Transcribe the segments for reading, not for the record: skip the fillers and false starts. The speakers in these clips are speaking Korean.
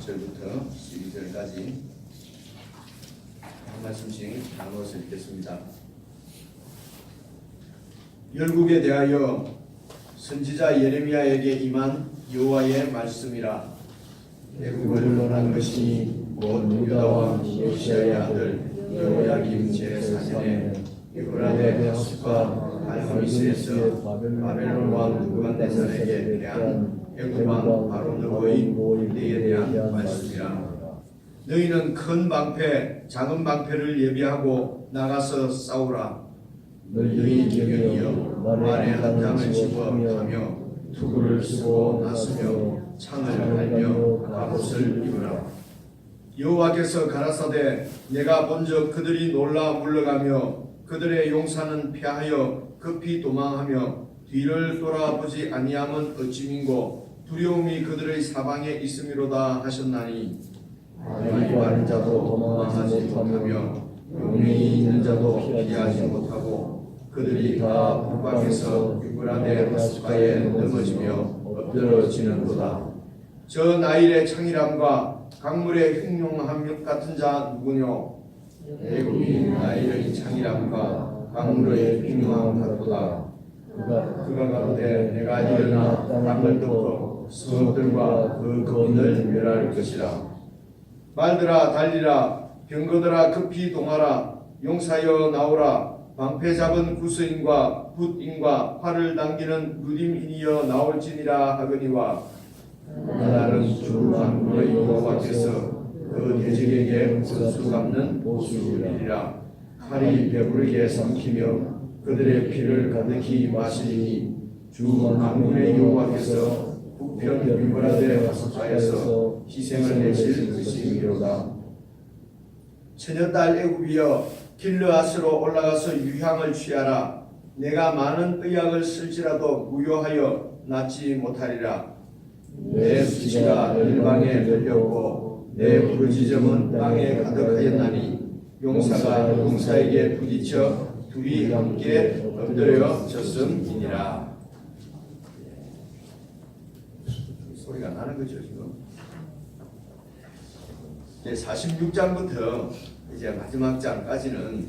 1절부터 12절까지 한 말씀씩 나누어서 읽겠습니다. 열국에 대하여 선지자 예레미야에게 임한 여호와의 말씀이라. 애굽을 멸한 것이 곧 유다 왕 요시야의 아들 여호야김 제4년에 유브라데 하숫과 갈무이스에서 바벨론 왕 느부갓네살에게 대한 애굽 왕 바로 느고의 내에 대한 말씀이라. 너희는 큰 방패, 작은 방패를 예비하고 나가서 싸우라. 너희 경영이여 말에 한 장을 집어 가며 투구를 쓰고 나서며 창을 달며 갑옷을 입으라. 여호와께서 가라사대 내가 먼저 그들이 놀라 물러가며 그들의 용사는 패하여 급히 도망하며 뒤를 돌아보지 아니함은 어찌민고 두려움이 그들의 사방에 있음이로다 하셨나니 많이 많은 자도 도망하지 못하며 용이 있는 자도 피하지 못하고 그들이 다 북방에서 유브라데 하숫가에 넘어지며 엎드러지는도다. 저 나일의 창이람과 강물의 흉용함 같은 자 누구뇨? 애굽이 나일의 창이람과 강물의 흉용함 같도다. 그가 가로되 내가 일어나 땅을 덮어 성읍들과 그 거민을 멸할 것이라. 말들아 달리라, 병거들아 급히 동하라. 용사여 나오라. 방패 잡은 구스인과 붓인과 활을 당기는 무딤인이여 나올지니라 하거니와 나는 주 만군의 여호와께서 그 대적에게 권수 갚는 보수이리라. 칼이 배부르게 삼키며 그들의 피를 가득히 마시리니 주 만군의 여호와께서 북편 유브라데 하숫가에서 희생을 내실 것이미로다. 처녀딸 애굽이여 길르앗으로 올라가서 유향을 취하라. 내가 많은 의약을 쓸지라도 무효하여 낫지 못하리라. 내 수치가 열방에 널렸고 내 부르짖음은 땅에 가득하였나니 용사가 용사에게 부딪혀 둘이 함께 엎드려졌음이니라. 소리가 나는 거죠 지금. 46장부터 이제 마지막 장까지는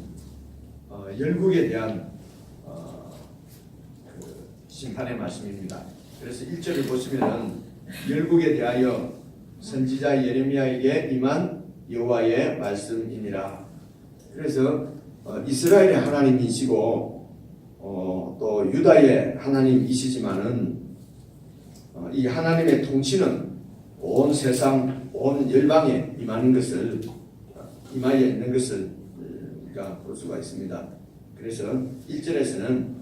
열국에 대한 그 심판의 말씀입니다. 그래서 1절을 보시면은 열국에 대하여 선지자 예레미야에게 임한 여호와의 말씀이니라. 그래서 이스라엘의 하나님이시고 또 유다의 하나님이시지만은 이 하나님의 통치는 온 세상 온 열방에 임하여 있는 것을 우리가 볼 수가 있습니다. 그래서 1절에서는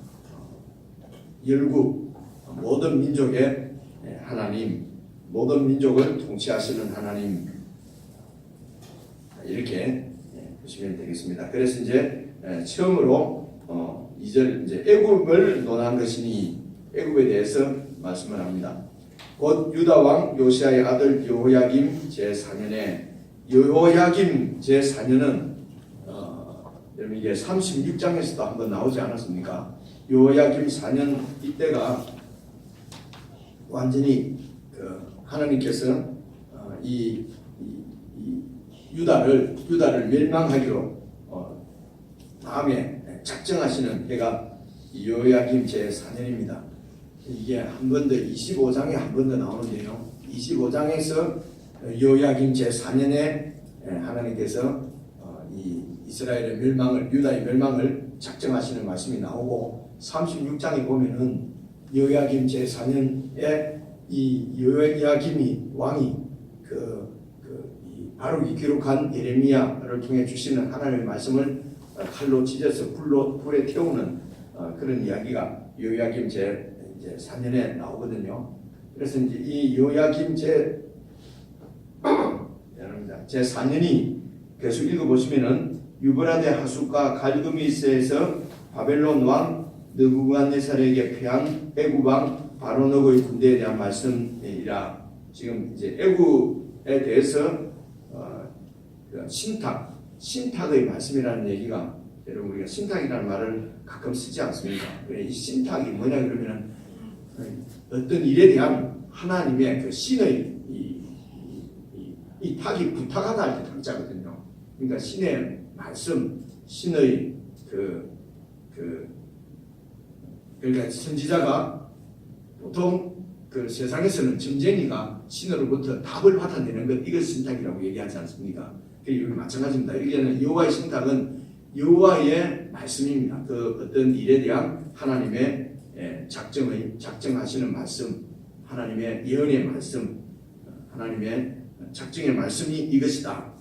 열국 모든 민족의 하나님, 모든 민족을 통치하시는 하나님, 이렇게 보시면 되겠습니다. 그래서 이제 처음으로 2절 이제 애굽을 논한 것이니 애굽에 대해서 말씀을 합니다. 곧 유다 왕 요시야의 아들 여호야김 제4년에 여호야김 제4년은 여러분 이게 36장에서도 한번 나오지 않았습니까? 여호야김 4년 이때가 완전히 하나님께서 이 유다를 멸망하기로 다음에 작정하시는 해가 여호야김 제4년입니다. 이게 한 번 더 25장에 한 번 더 나오는데요. 25장에서 여호야김 제4년에 하나님께서 이 이스라엘의 멸망을, 유다의 멸망을 작정하시는 말씀이 나오고 36장에 보면은 여호야김 제4년에 이 여호야김이 왕이 바룩이 기록한 예레미야를 통해 주시는 하나님의 말씀을 칼로 찢어서 불에 태우는 그런 이야기가 여호야김 제4년에 나오거든요. 그래서 이제 이 여호야김 제4년이 계속 읽어보시면은 유브라데 하숫과 갈무이스에서 바벨론 왕 느부갓네살에게 패한 애굽 왕 바로너의 군대에 대한 말씀이라. 지금 이제 애굽에 대해서 신탁의 말씀이라는 얘기가, 여러분 우리가 신탁이라는 말을 가끔 쓰지 않습니까? 이 신탁이 뭐냐 그러면은 어떤 일에 대한 하나님의 그 신의 이 탁이 부탁하다 할 때 탁자거든요. 그러니까 신의 말씀, 신의 그러니까 선지자가 보통 그 세상에서는 점쟁이가 신으로부터 답을 받아내는 것, 이걸 신탁이라고 얘기하지 않습니까? 여기 마찬가지입니다. 여기에는 여호와의 신탁은 여호와의 말씀입니다. 그 어떤 일에 대한 하나님의 작정하시는 말씀, 하나님의 예언의 말씀, 하나님의 작정의 말씀이 이것이다.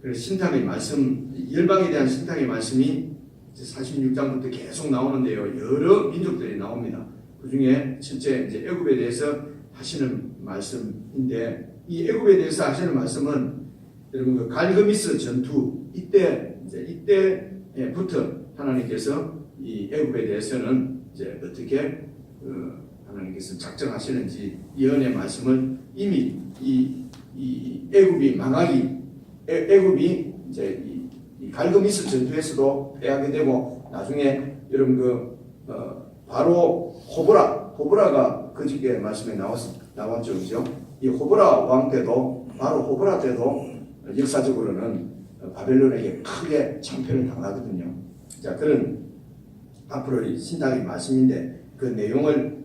그래서 신탁의 말씀, 열방에 대한 신탁의 말씀이 46장부터 계속 나오는데요. 여러 민족들이 나옵니다. 그 중에 첫째 이제 애굽에 대해서 하시는 말씀인데, 이 애굽에 대해서 하시는 말씀은 여러분 그 갈그미스 전투 이때부터 하나님께서 이 애굽에 대해서는 이제 어떻게 하나님께서 작정하시는지 예언의 말씀을 이미 이 애굽이 망하기, 애굽이 이제 이 갈그미스 전투에서도 패하게 되고, 나중에 여러분 바로 호보라가 그저께 말씀에 나왔죠, 그죠? 이 호보라 왕 때도, 바로 호보라 때도 역사적으로는 바벨론에게 크게 참패를 당하거든요. 자, 그런 앞으로 신탁의 말씀인데 그 내용을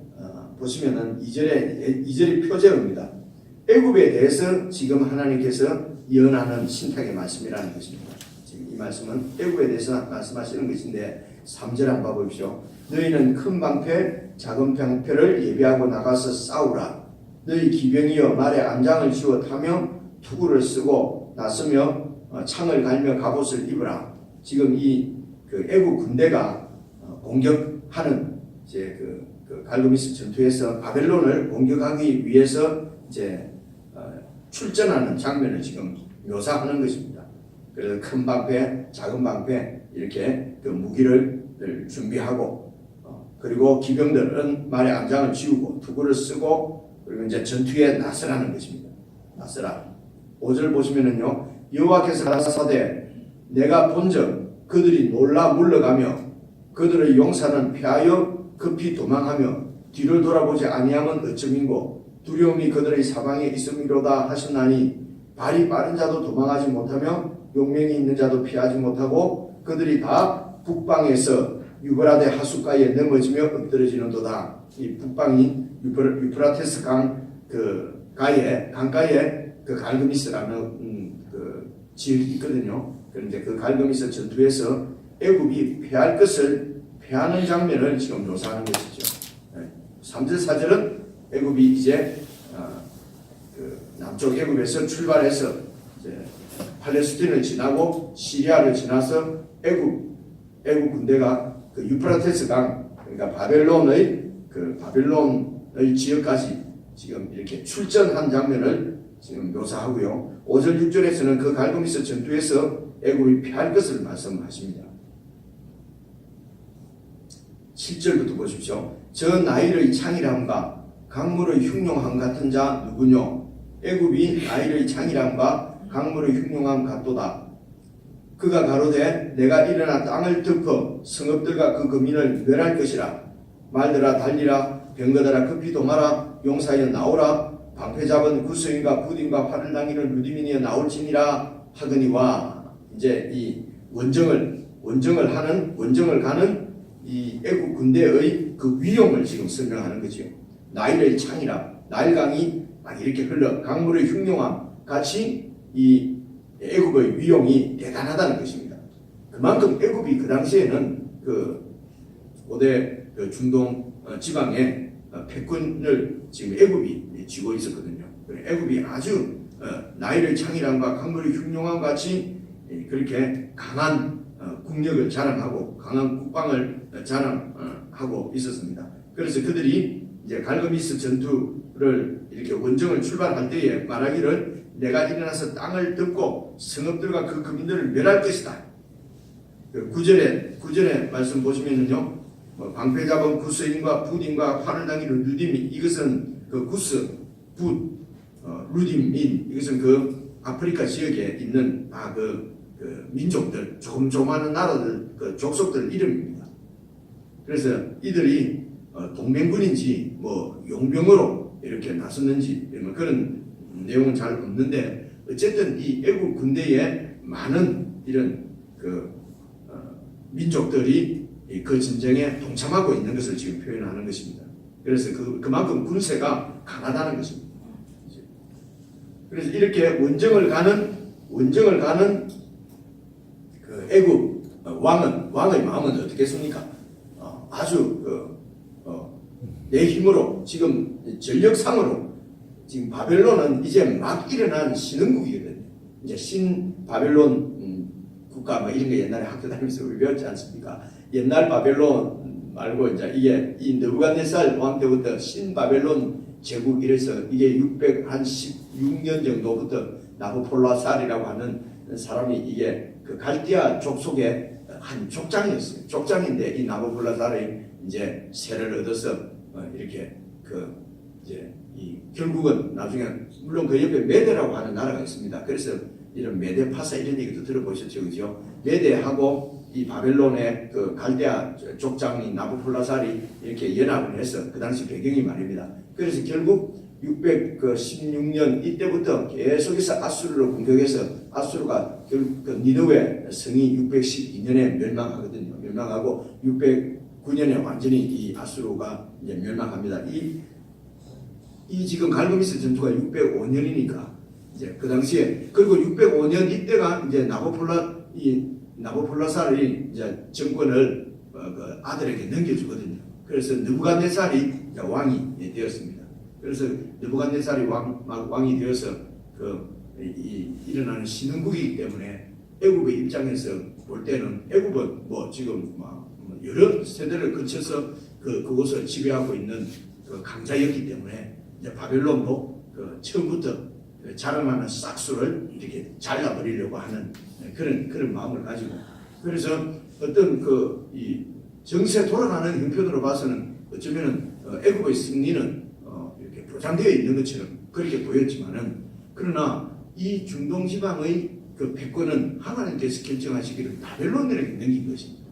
보시면은 2절이 표제어입니다. 애굽에 대해서 지금 하나님께서 예언하는 신탁의 말씀이라는 것입니다. 지금 이 말씀은 애굽에 대해서 말씀하시는 것인데 3절 한번 봐보십시오. 너희는 큰 방패, 작은 방패를 예비하고 나가서 싸우라. 너희 기병이여 말에 안장을 쥐어 타며 투구를 쓰고 나서며 창을 갈며 갑옷을 입으라. 지금 그 애국 군대가 공격하는 이제 그 갈그미스 전투에서 바벨론을 공격하기 위해서 이제 출전하는 장면을 지금 묘사하는 것입니다. 그래서 큰 방패, 작은 방패 이렇게 그 무기를 준비하고, 그리고 기병들은 말에 안장을 쥐우고 투구를 쓰고, 그리고 이제 전투에 나서라는 것입니다. 나서라. 5절 보시면은요, 여호와께서 가라사대 내가 본즉 그들이 놀라 물러가며 그들의 용사는 패하여 급히 도망하며 뒤를 돌아보지 아니하면 어쩌민고 두려움이 그들의 사방에 있음이로다 하셨나니 발이 빠른 자도 도망하지 못하며 용맹이 있는 자도 피하지 못하고 그들이 다 북방에서 유브라데 하숫가에 넘어지며 엎드러지는도다. 이 북방이 유프라테스 강 그 강가에 그 갈그미스라는 그 지역이 있거든요. 그런데 그 갈그미스 전투에서 애굽이 패할 것을 패하는 장면을 지금 묘사하는 것이죠. 3절 4절은 애굽이 이제 그 남쪽 애굽에서 출발해서 이제 팔레스틴을 지나고 시리아를 지나서 애굽 군대가 그 유프라테스 강, 그러니까 바벨론의 지역까지 지금 이렇게 출전한 장면을 지금 묘사하고요. 5절 6절에서는 그 갈그미스 전투에서 애굽이 패할 것을 말씀하십니다. 7절부터 보십시오. 저 나일의 창이람과 강물의 흉룡함 같은 자 누구뇨? 애굽이 나일의 창이람과 강물의 흉룡함 같도다. 그가 가로되 내가 일어나 땅을 덮어 성읍들과 그 거민을 멸할 것이라. 말들아 달리라, 병거들아 급히 도마라, 용사여 나오라, 방패 잡은 구스인과 부딘과 활을 당기는 루디민이여 나올지니라 하거니와. 이제 이 원정을 가는 이 애국 군대의 그 위용을 지금 설명하는 거죠. 나일의 창이라, 나일강이 막 이렇게 흘러 강물의 흉룡함 같이 이 애국의 위용이 대단하다는 것입니다. 그만큼 애국이 그 당시에는 그 고대 그 중동 지방의 패권을 지금 애굽이 쥐고 있었거든요. 애굽이 아주 나일의 창이람과 강물의 흉룡함 같이 그렇게 강한 국력을 자랑하고 강한 국방을 자랑하고 있었습니다. 그래서 그들이 이제 갈그미스 전투를 이렇게 원정을 출발할 때에 말하기를 내가 일어나서 땅을 덮고 성읍들과 그 거민들을 멸할 것이다. 9절에 말씀 보시면은요, 방패 잡은 구스인과 붓인과 활을 당기는 루디민, 이것은 그 구스, 붓, 루디민, 이것은 그 아프리카 지역에 있는 그 민족들, 조그마한 나라들, 그 족속들 이름입니다. 그래서 이들이 동맹군인지 뭐 용병으로 이렇게 나섰는지 그런 내용은 잘 없는데 어쨌든 이 애국 군대에 많은 이런 민족들이 그 전쟁에 동참하고 있는 것을 지금 표현하는 것입니다. 그래서 그만큼 군세가 강하다는 것입니다. 그래서 이렇게 원정을 가는 그 애국 왕의 마음은 어떻겠습니까? 아주 내 힘으로 지금 전력상으로 지금 바벨론은 이제 막 일어난 신흥국이거든요. 이제 신바벨론 국가 뭐 이런 거 옛날에 학교 다니면서 우리 배웠지 않습니까? 옛날 바벨론 말고 이제 이게 이 느부갓네살 왕 때부터 신바벨론 제국 이래서 이게 616년 정도부터 나부폴라살이라고 하는 사람이 이게 그 갈디아 족속의 한 족장이었어요. 족장인데 이 나부폴라살이 이제 세를 얻어서 이렇게 이제 결국은 나중에 물론 그 옆에 메데라고 하는 나라가 있습니다. 그래서 이런 메데파사 이런 얘기도 들어보셨죠, 그죠? 메데하고 이 바벨론의 그 갈대아 족장인 나부폴라살이 이렇게 연합을 해서 그 당시 배경이 말입니다. 그래서 결국 616년 이때부터 계속해서 아수르를 공격해서 아수르가 결국 그 니느웨 성이 612년에 멸망하거든요. 멸망하고 609년에 완전히 이 아수르가 이제 멸망합니다. 이 지금 갈그미스 전투가 605년이니까 이제 그 당시에 그리고 605년 이때가 이제 나부폴라살이 이제 정권을 그 아들에게 넘겨주거든요. 그래서 느부갓네살이 왕이 되었습니다. 그래서 느부갓네살이 왕이 되어서 일어나는 신흥국이기 때문에 애굽의 입장에서 볼 때는 애굽은 뭐 지금 여러 세대를 거쳐서 그곳을 지배하고 있는 그 강자였기 때문에 이제 바벨론도 처음부터 자랑하는 싹수를 이렇게 잘라버리려고 하는 그런 마음을 가지고 그래서 어떤 이 정세 돌아가는 형편으로 봐서는 어쩌면은 애굽의 승리는 이렇게 보장되어 있는 것처럼 그렇게 보였지만은 그러나 이 중동 지방의 그 패권은 하나님께서 결정하시기를 바벨론에게 넘긴 것입니다.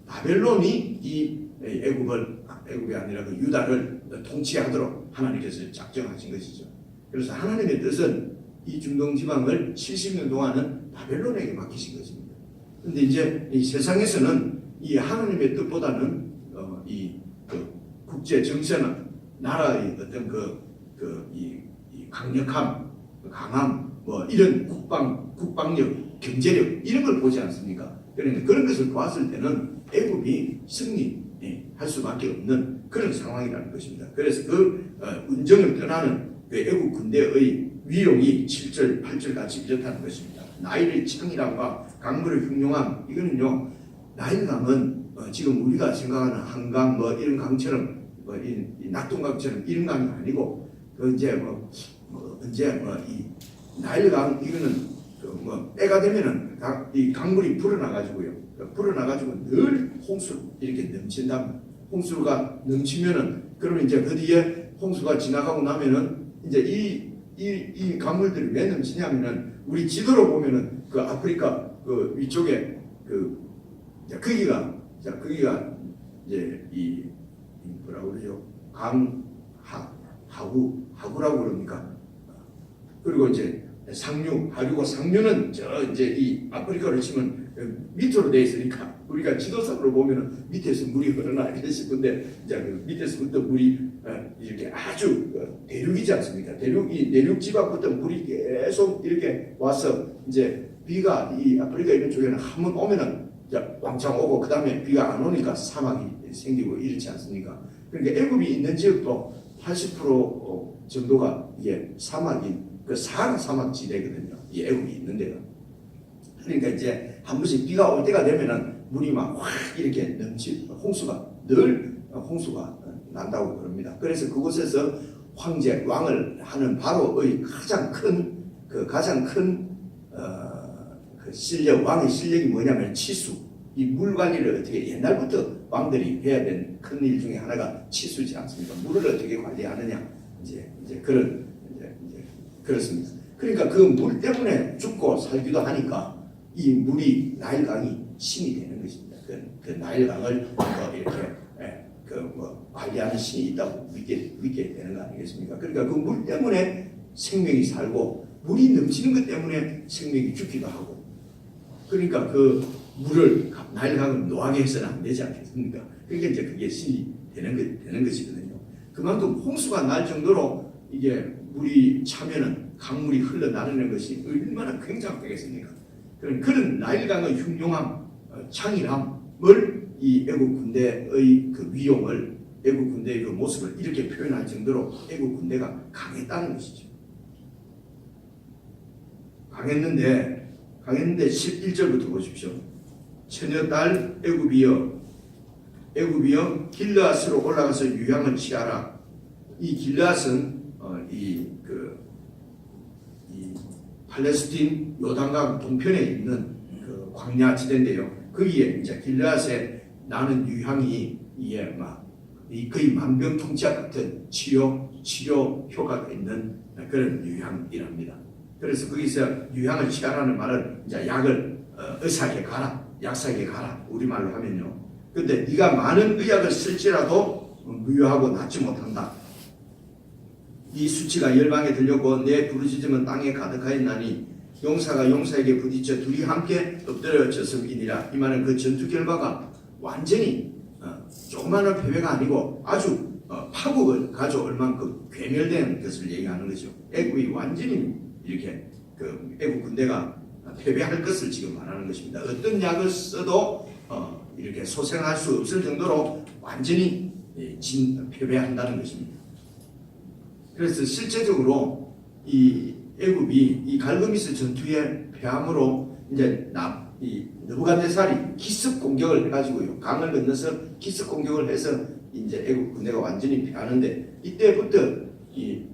바벨론이 이 애굽이 아니라 그 유다를 통치하도록 하나님께서 작정하신 것이죠. 그래서 하나님의 뜻은 이 중동 지방을 70년 동안은 바벨론에게 맡기신 것입니다. 그런데 이제 이 세상에서는 이 하나님의 뜻보다는 국제 정세나 나라의 어떤 이 강력함, 강함, 뭐 이런 국방력, 경제력 이런 걸 보지 않습니까? 그러니까 그런 것을 보았을 때는 애굽이 승리할 수밖에 없는 그런 상황이라는 것입니다. 그래서 운정을 떠나는 애굽 군대의 위용이 7절, 8절 같이 이렇다는 것입니다. 나일의 창이람과 강물의 흉용함 이거는요 나일강은 지금 우리가 생각하는 한강 뭐 이런 강처럼 이 낙동강처럼 이런 강이 아니고 이 나일강 이거는 때가 되면은 이 강물이 불어나가지고요. 불어나가지고 늘 홍수 이렇게 넘친답니다. 홍수가 넘치면은 그러면 이제 그 뒤에 홍수가 지나가고 나면은 이제 이 강물들이 왜 넘치냐면은 우리 지도로 보면은 그 아프리카 그 위쪽에 거기가 이제 이 뭐라고 그러죠? 하구라고 그럽니까? 그리고 이제 하류고 상류는 이제 이 아프리카를 치면 밑으로 돼 있으니까 우리가 지도상으로 보면은 밑에서 물이 흐르나 이렇게 싶은데 이제 밑에서부터 물이 이렇게 아주 대륙이지 않습니까? 내륙 지방부터 물이 계속 이렇게 와서 이제 비가 이 아프리카 이런 쪽에는 한 번 오면은 왕창 오고 그 다음에 비가 안 오니까 사막이 생기고 이렇지 않습니까? 그러니까 애굽이 있는 지역도 80% 정도가 이게 사막인 사하라 사막 지대거든요. 이 애굽이 있는 데가. 그러니까 이제 한 번씩 비가 올 때가 되면은 물이 막 확 이렇게 늘 홍수가 난다고 그럽니다. 그래서 그곳에서 왕을 하는 바로의 가장 큰 왕의 실력이 뭐냐면 치수. 이 물 관리를 어떻게 옛날부터 왕들이 해야 되는 큰 일 중에 하나가 치수지 않습니까? 물을 어떻게 관리하느냐 이제 그렇습니다. 그러니까 그 물 때문에 죽고 살기도 하니까 이 물이 나일강이 신이 되는 것입니다. 그 나일강을 이렇게 관리하는 신이 있다고 믿게 되는 거 아니겠습니까? 그러니까 그 물 때문에 생명이 살고 물이 넘치는 것 때문에 생명이 죽기도 하고 그러니까 그 물을 나일강을 노하게 해서는 안 되지 않겠습니까? 그러니까 이제 그게 신이 되는 것이거든요. 그만큼 홍수가 날 정도로 이게 물이 차면은 강물이 흘러나르는 것이 얼마나 굉장하겠습니까? 그런 나일강의 흉용함, 창의함을 이 애국 군대의 그 위용을 애국 군대의 그 모습을 이렇게 표현할 정도로 애국 군대가 강했다는 것이죠. 강했는데 11절부터 보십시오. 처녀딸 애굽이여 길르앗으로 올라가서 유향을 취하라. 이 길르앗은 이 팔레스틴 요단강 동편에 있는 그 광야 지대인데요. 거기에 이제 길르앗에 나는 유향이 이게 막 거의 만병통치약 같은 치료 효과가 있는 그런 유향이랍니다. 그래서 거기서 유향을 취하라는 말은 이제 약을 의사에게 가라, 약사에게 가라 우리말로 하면요. 근데 네가 많은 의약을 쓸지라도 무효하고 낫지 못한다. 이 수치가 열방에 들렸고 내 부르짖음은 땅에 가득하였나니 용사가 용사에게 부딪혀 둘이 함께 엎드려졌음이니라. 이 말은 그 전투 결과가 완전히 조그마한 패배가 아니고 아주 파국을 가져올 만큼 괴멸된 것을 얘기하는 거죠. 애국이 완전히 이렇게 그 애국 군대가 패배할 것을 지금 말하는 것입니다. 어떤 약을 써도 이렇게 소생할 수 없을 정도로 완전히 패배한다는 것입니다. 그래서 실제적으로 이 애굽이 이 갈그미스 전투에 패함으로 이제 이 느부갓네살이 기습 공격을 해가지고요, 강을 건너서 기습 공격을 해서 이제 애굽 군대가 완전히 패하는데 이때부터 이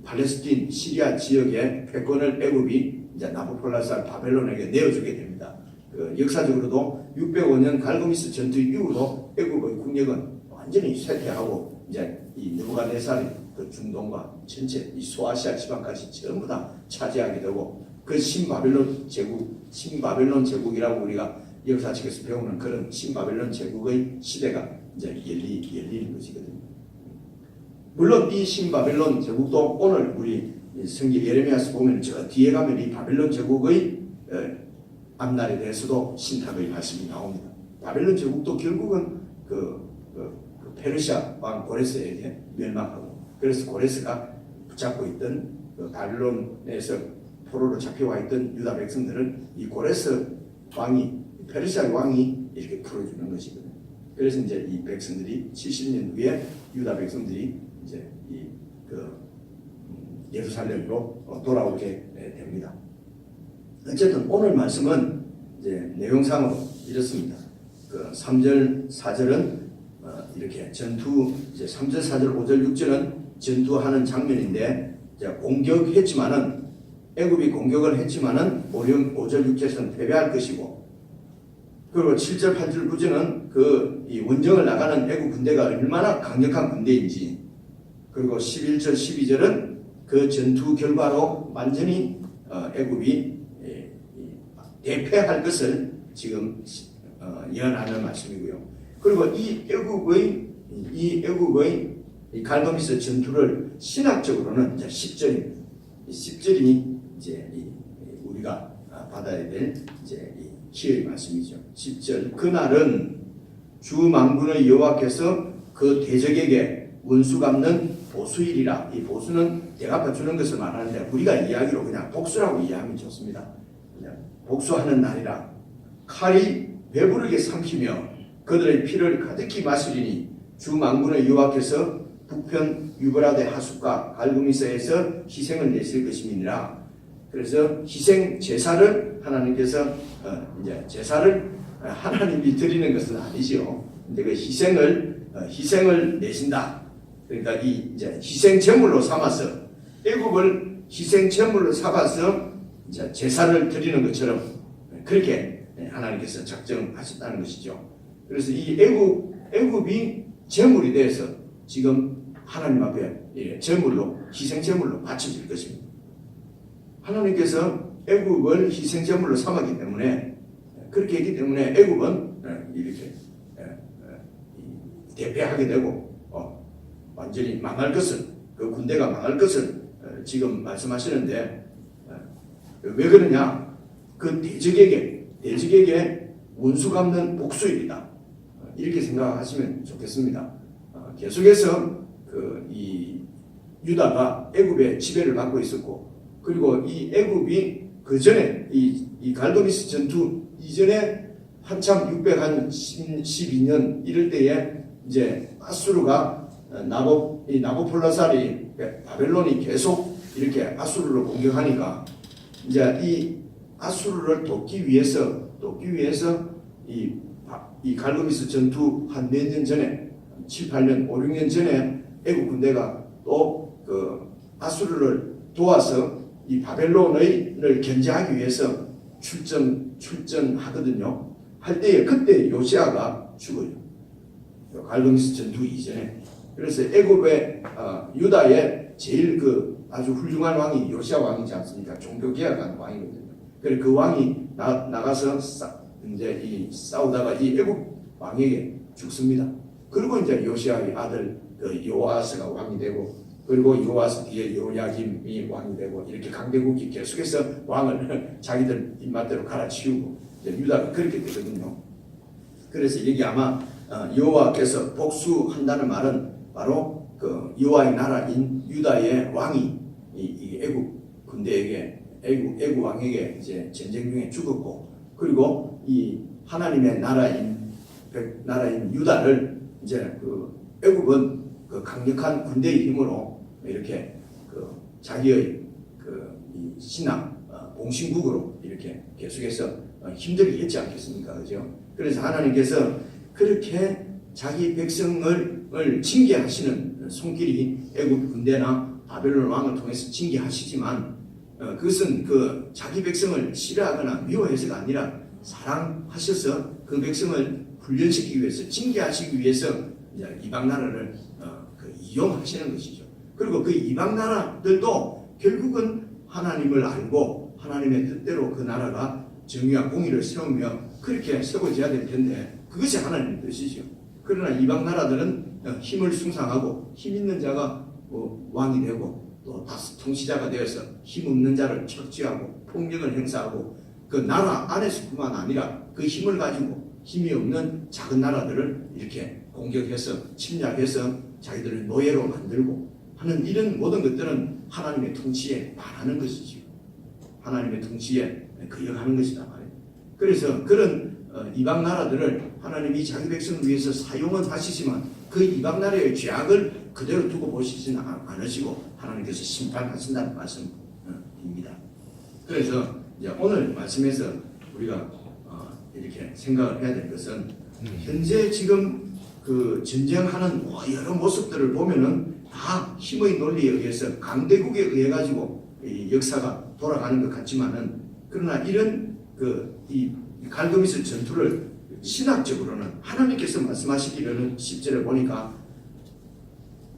팔레스틴 시리아 지역의 패권을 애굽이 이제 나부콜라살 바벨론에게 내어주게 됩니다. 역사적으로도 605년 갈그미스 전투 이후로 애굽의 국력은 완전히 쇠퇴하고 이제 이 느부갓네살이 그 중동과 전체 이 소아시아 지방까지 전부 다 차지하게 되고 그 신바벨론 제국이라고 우리가 역사책에서 배우는 그런 신바벨론 제국의 시대가 이제 열리는 것이거든요. 물론 이 신바벨론 제국도 오늘 우리 성경 예레미야서 보면 저 뒤에 가면 이 바벨론 제국의 앞날에 대해서도 신탁의 말씀이 나옵니다. 바벨론 제국도 결국은 그 페르시아 왕 고레스에게 멸망하고, 그래서 고레스가 붙잡고 있던 그 바벨론에서 포로로 잡혀와 있던 유다 백성들을 이 고레스 왕이, 페르시아 왕이 이렇게 풀어주는 것이거든요. 그래서 이제 이 백성들이 70년 후에 유다 백성들이 이제 예루살렘으로 돌아오게 됩니다. 어쨌든 오늘 말씀은 이제 내용상으로 이렇습니다. 그 3절, 4절은 이렇게 전투, 이제 3절, 4절, 5절, 6절은 전투하는 장면인데, 이제 공격했지만은, 애굽이 공격을 했지만은 5절, 6절에서는 패배할 것이고, 그리고 7절, 8절, 9절은 이 원정을 나가는 애굽 군대가 얼마나 강력한 군대인지, 그리고 11절, 12절은 그 전투 결과로 완전히 애굽이 대패할 것을 지금 예언하는 말씀이고요. 그리고 이 애국의 갈그미스 전투를 신학적으로는 이제 10절입니다. 이 10절이 이제 우리가 받아야 될 이제 기회의 말씀이죠. 10절. 그날은 주 만군의 여호와께서 그 대적에게 원수 갚는 보수일이라. 이 보수는 대갚아 주는 것을 말하는데 우리가 이야기로 그냥 복수라고 이해하면 좋습니다. 그냥 복수하는 날이라. 칼이 배부르게 삼키며 그들의 피를 가득히 마시리니 주 만군의 여호와께서 북편 유브라데 하숫과 갈그미스에서 희생을 내실 것임이니라. 그래서 희생 제사를 하나님께서 이제 제사를 하나님이 드리는 것은 아니지요. 근데 그 희생을 내신다. 그러니까 이제 희생 제물로 삼아서 애굽을 희생 제물로 삼아서 이제 제사를 드리는 것처럼 그렇게 하나님께서 작정하셨다는 것이죠. 그래서 이 애굽이 제물이 돼서 지금 하나님 앞에 제물로, 희생 제물로 바쳐질 것입니다. 하나님께서 애굽을 희생 제물로 삼았기 때문에, 그렇게 했기 때문에 애굽은 이렇게 대패하게 되고 완전히 망할 것을 그 군대가 망할 것을 지금 말씀하시는데 왜 그러냐? 그 대적에게 원수 갚는 복수입니다. 이렇게 생각하시면 좋겠습니다. 계속해서 이 유다가 애굽의 지배를 받고 있었고, 그리고 이 애굽이 그 전에 이 갈도미스 전투 이전에 한참 612년 이럴 때에 이제 아수르가 나보폴라살이 바벨론이 계속 이렇게 아수르를 공격하니까 이제 이 아수르를 돕기 위해서 이 갈도미스 전투 한 몇 년 전에 7, 8년, 5, 6년 전에 애국 군대가 또 그 아수르를 도와서 이 바벨론을 견제하기 위해서 출전하거든요. 할 때에 그때 요시아가 죽어요. 갈도미스 전투 이전에. 그래서 애굽의 유다의 제일 아주 훌륭한 왕이 요시아 왕이지 않습니까? 종교 개혁한 왕이거든요. 그래서 그 왕이 나가서 이제 싸우다가 이 애굽 왕에게 죽습니다. 그리고 이제 요시아의 아들 요아스가 왕이 되고, 그리고 요아스 뒤에 요야김이 왕이 되고, 이렇게 강대국이 계속해서 왕을 자기들 입맛대로 갈아치우고 유다가 그렇게 되거든요. 그래서 여기 아마 여호와께서 복수한다는 말은 바로 그 여호와의 나라인 유다의 왕이 이 애굽 군대에게 애굽 왕에게 이제 전쟁 중에 죽었고, 그리고 이 하나님의 나라인 유다를 이제 애굽은 강력한 군대의 힘으로 이렇게 자기의 이 신앙 공신국으로 이렇게 계속해서 힘들게 했지 않겠습니까? 그죠? 그래서 하나님께서 그렇게 자기 백성을 징계하시는 손길이 애굽 군대나 바벨론 왕을 통해서 징계하시지만, 그것은 자기 백성을 싫어하거나 미워해서가 아니라 사랑하셔서 그 백성을 훈련시키기 위해서, 징계하시기 위해서 이방 나라를 이용하시는 것이죠. 그리고 그 이방 나라들도 결국은 하나님을 알고 하나님의 뜻대로 그 나라가 정의와 공의를 세우며 그렇게 세워져야 될 텐데, 그것이 하나님의 뜻이죠. 그러나 이방 나라들은 힘을 숭상하고 힘 있는 자가 왕이 되고 또 통치자가 되어서 힘 없는 자를 척지하고 폭력을 행사하고, 그 나라 안에서뿐만 아니라 그 힘을 가지고 힘이 없는 작은 나라들을 이렇게 공격해서 침략해서 자기들을 노예로 만들고 하는 이런 모든 것들은 하나님의 통치에 반하는 것이죠. 하나님의 통치에 거역하는 것이다 말이에요. 그래서 그런 이방 나라들을 하나님이 자기 백성을 위해서 사용은 하시지만 그 이방 나라의 죄악을 그대로 두고 보시지는 않으시고 하나님께서 심판하신다는 말씀입니다. 그래서 이제 오늘 말씀에서 우리가 이렇게 생각을 해야 될 것은, 현재 지금 전쟁하는 여러 모습들을 보면은 다 힘의 논리에 의해서 강대국에 의해 가지고 이 역사가 돌아가는 것 같지만은, 그러나 이런 이 갈도미스 전투를 신학적으로는 하나님께서 말씀하시기로는 10절에 보니까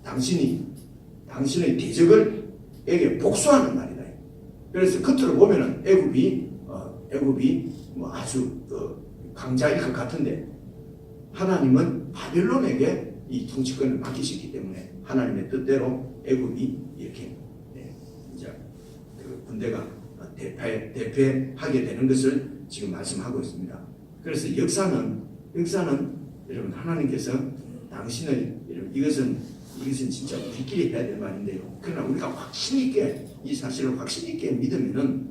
당신의 대적에게 복수하는 날이다. 그래서 겉으로 보면은 애굽이 아주 강자일 것 같은데, 하나님은 바벨론에게 이 통치권을 맡기셨기 때문에 하나님의 뜻대로 애굽이 이렇게 이제 군대가 대패하게 되는 것을 지금 말씀하고 있습니다. 그래서 역사는 여러분 하나님께서 당신의 이것은 진짜 우리끼리 해야 될 말인데요. 그러나 우리가 확신 있게 이 사실을 확신 있게 믿으면은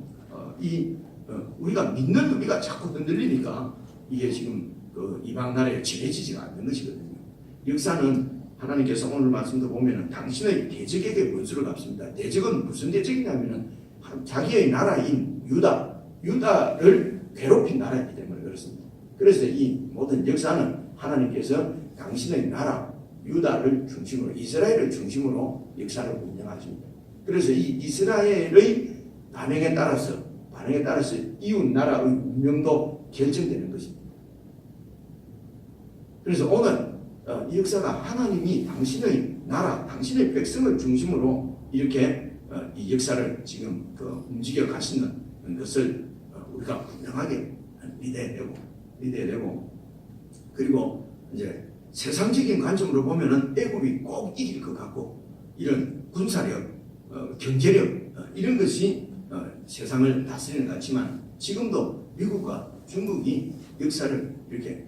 우리가 믿는 우리가 자꾸 흔들리니까 이게 지금 이방 나라에 지내지지가 않는 것이거든요. 역사는 하나님께서 오늘 말씀도 보면은 당신의 대적에게 원수를 갚습니다. 대적은 무슨 대적이냐면은 자기의 나라인 유다를 괴롭힌 나라이기 때문에 그렇습니다. 그래서 이 모든 역사는 하나님께서 당신의 나라 유다를 중심으로, 이스라엘을 중심으로 역사를 운영하십니다. 그래서 이 이스라엘의 반응에 따라서 이웃 나라의 운명도 결정되는 것입니다. 그래서 오늘 이 역사가 하나님이 당신의 나라, 당신의 백성을 중심으로 이렇게 이 역사를 지금 움직여 가시는 것을 우리가 분명하게 믿어야 되고, 그리고 이제 세상적인 관점으로 보면은 애굽이 꼭 이길 것 같고 이런 군사력, 경제력 이런 것이 세상을 다스리는 것 같지만 지금도 미국과 중국이 역사를 이렇게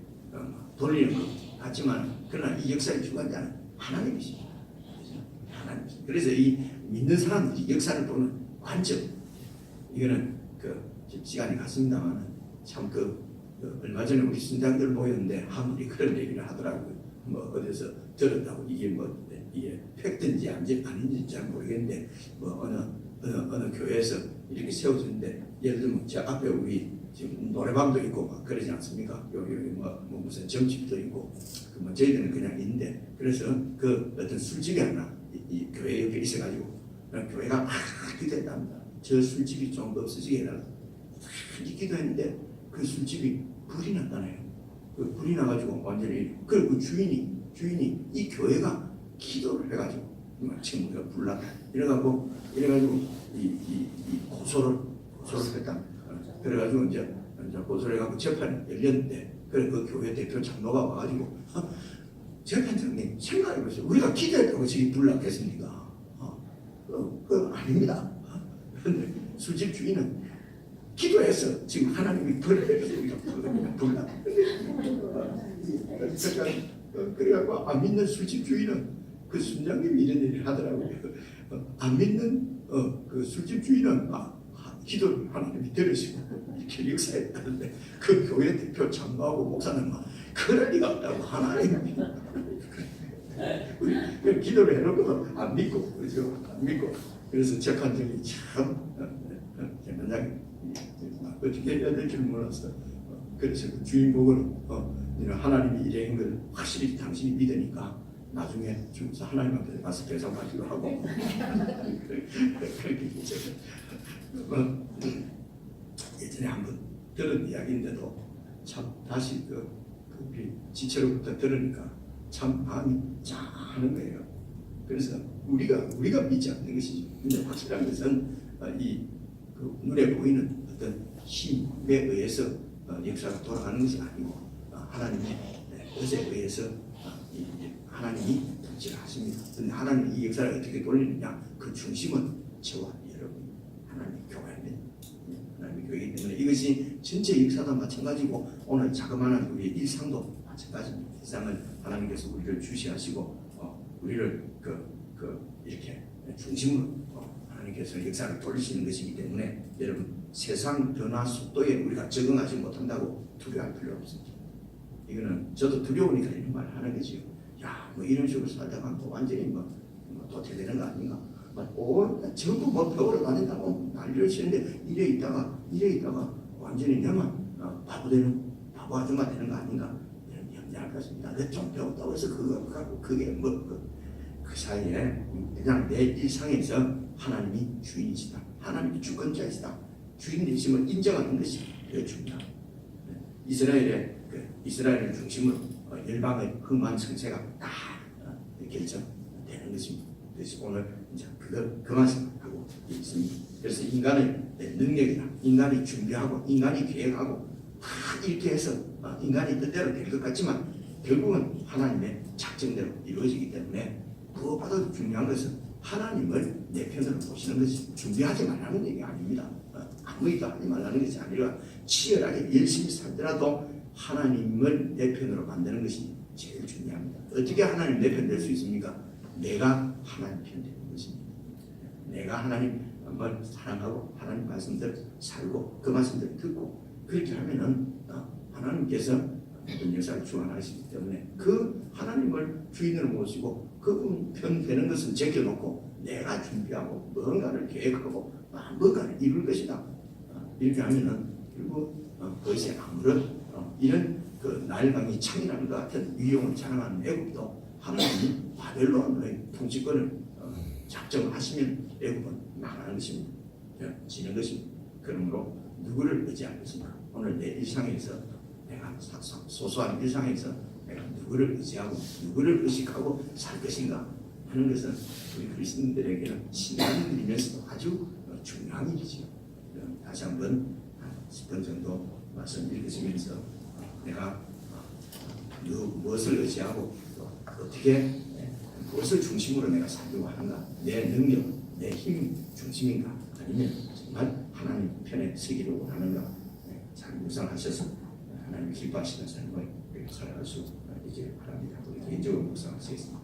돌리는 것 같지만 그러나 이 역사의 주관자는 하나님이십니다. 하나님이십니다. 그래서 이 믿는 사람들이 역사를 보는 관점 이거는 시간이 갔습니다만 참 얼마 전에 우리 순장들 모였는데 한분이 그런 얘기를 하더라고요. 뭐 어디서 들었다고 이게 팩트인지 아닌지 잘 모르겠는데 뭐 어느 교회에서 이렇게 세워졌는데 예를 들면 저 앞에 우리 지금 노래방도 있고 막 그러지 않습니까? 여기 뭐 무슨 점집도 있고 뭐 저희들은 그냥 있는데 그래서 어떤 술집이 하나 이 교회 옆에 있어가지고 교회가 막 기도했답니다. 저 술집이 좀 없어지게 해달라. 기도했는데 그 술집이 불이 났다네요. 그 불이 나가지고 완전히 그 주인이 이 교회가 기도를 해가지고 친구가 불났다. 이래가지고 이 고소를 했다. 그래가지고 이제 고소를 해가지고 재판이 열렸는데 그 교회 대표 장로가 와가지고 재판장님 생각해보세요. 우리가 기도했다고 지금 불났겠습니까? 그건 아닙니다. 그런데 술집 주인은 기도해서 지금 하나님이 벌을 내려서 우리가 불났다. 그래갖고 안 믿는 술집 주인은 그 순장님이 이런 얘기를 하더라고요. 안 믿는 그 술집 주인은 기도를 하나님이 들으시고 이렇게 역사했다는데 그 교회 대표 장로하고 목사는 그럴 리가 없다고 하나님이 우리 기도를 해놓고 안 믿고 그렇죠? 안 믿고 그래서 재판장이 참 재판장이 어떻게 해야 될지 몰랐어. 그래서 그 주인공은 하나님이 이런 걸 확실히 당신이 믿으니까 나중에 죽어서 하나님한테 가서 대상 받기도 하고 그렇게 예전에 한번 들은 이야기인데도 참 다시 지체로부터 들으니까 참 마음이 짠하는 거예요. 그래서 우리가 믿지 않는 것이죠. 근데 확실한 것은 눈에 보이는 어떤 힘에 의해서 역사가 돌아가는 것이 아니고 하나님의 뜻에 의해서 하나님이 통치를 하십니다. 그런데 하나님이 이 역사를 어떻게 돌리느냐 그 중심은 저와 여러분 하나님의 교회입니다. 하나님의 교회이기 때문에 이것이 전체 역사도 마찬가지고 오늘 자그마한 우리의 일상도 마찬가지입니다. 세상을 하나님께서 우리를 주시하시고 우리를 이렇게 중심으로 하나님께서 역사를 돌리시는 것이기 때문에 여러분 세상 변화 속도에 우리가 적응하지 못한다고 두려워할 필요 없습니다. 이거는 저도 두려우니까 이런 말을 하는 거지요. 뭐 이런 식으로 살다가 완전히 도태되는 거 아닌가? 전부 벽으로 다닌다고 난리를 치는데 이래 있다가 완전히 내만 바보 아줌마 되는 거 아닌가? 이런 염려할 것입니다. 좀 배웠다고 해서 그게 그 사이에 그냥 내 일상에서 하나님이 주인이시다. 하나님이 주권자이시다. 주인 되심을 인정하는 것이 되게 중요합니다. 이스라엘을 중심으로 열방의 흠한 성세가 다 결정되는 것입니다. 그래서 오늘 이제 그 말씀하고 있습니다. 그래서 인간의 능력이나 인간이 준비하고 인간이 계획하고 이렇게 해서 인간이 뜻대로 될 것 같지만 결국은 하나님의 작정대로 이루어지기 때문에 무엇보다도 중요한 것은 하나님을 내 편으로 보시는 것이 준비하지 말라는 얘기가 아닙니다. 아무 일도 하지 말라는 것이 아니라 치열하게 열심히 살더라도 하나님을 내 편으로 만드는 것이 제일 중요합니다. 어떻게 하나님 내 편 될 수 있습니까? 내가 하나님 편 되는 것입니다. 내가 하나님을 사랑하고 하나님 말씀대로 살고 그 말씀대로 듣고 그렇게 하면은 하나님께서 모든 역사를 주관하시기 때문에 그 하나님을 주인으로 모시고 그 편 되는 것은 제껴놓고 내가 준비하고 뭔가를 계획하고 뭔가를 이룰 것이다. 이렇게 하면은 결국 그것이 아무런 이런 나일강이 창이라는 것 같은 위용을 자랑하는 애굽도 하나님이 바벨론의 통치권을 작정하시면 애굽은 망하는 것입니다. 지는 것입니다. 그러므로 누구를 의지할 것인가? 오늘 내 일상에서 내가 소소한 일상에서 내가 누구를 의지하고 누구를 의식하고 살 것인가 하는 것은 우리 그리스도인들에게는 신앙인이면서도 아주 중요한 일이지요. 다시 한번 10분 정도 말씀 읽으시면서 내가 무엇을 의지하고 또 어떻게 무엇을 중심으로 내가 살려고 하는가? 내 능력, 내 힘 중심인가? 아니면 정말 하나님 편에 서기를 원하는가? 잘 묵상하셔서 하나님 기뻐하시는 삶을 살아갈 수 있기를 바랍니다. 우리 개인적으로 묵상하시겠습니다.